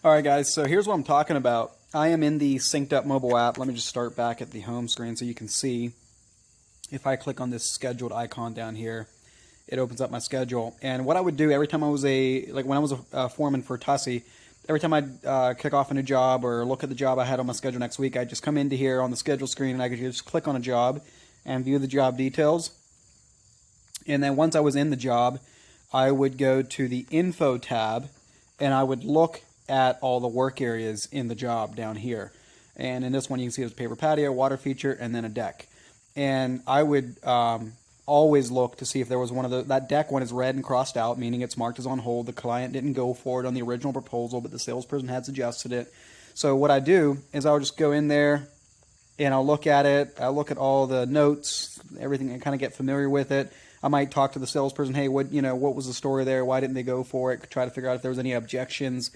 All right, guys, so here's what I'm talking about. I am in the synced up mobile app. Let me just start back at the home screen so you can see. If I click on this scheduled icon down here, it opens up my schedule. And what I would do every time I was when I was a foreman for Tussie, every time I'd kick off a new job or look at the job I had on my schedule next week, I'd just come into here on the schedule screen and I could just click on a job and view the job details. And then once I was in the job, I would go to the info tab and I would look at all the work areas in the job down here. And in this one, you can see there's a paper patio, water feature, and then a deck. And I would always look to see if there was one of that deck one is red and crossed out, meaning it's marked as on hold. The client didn't go for it on the original proposal, but the salesperson had suggested it. So what I do is I'll just go in there and I'll look at it. I'll look at all the notes, everything, and kind of get familiar with it. I might talk to the salesperson, hey, what was the story there? Why didn't they go for it? Try to figure out if there was any objections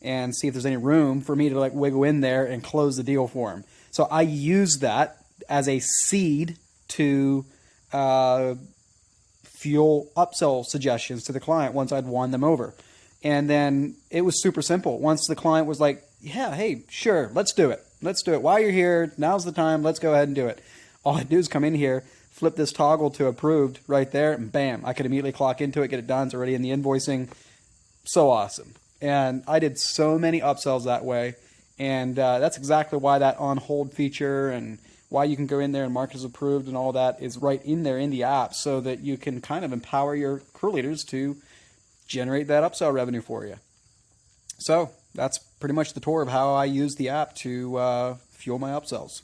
and see if there's any room for me to wiggle in there and close the deal for them. So I use that as a seed to fuel upsell suggestions to the client once I'd won them over. And then it was super simple. Once the client was like, yeah, hey, sure, let's do it. Let's do it. While you're here, now's the time. Let's go ahead and do it. All I do is come in here, flip this toggle to approved right there, and bam, I could immediately clock into it, get it done. It's already in the invoicing. So awesome. And I did so many upsells that way. And that's exactly why that on hold feature and why you can go in there and mark it as approved and all that is right in there in the app so that you can kind of empower your crew leaders to generate that upsell revenue for you. So that's pretty much the tour of how I use the app to fuel my upsells.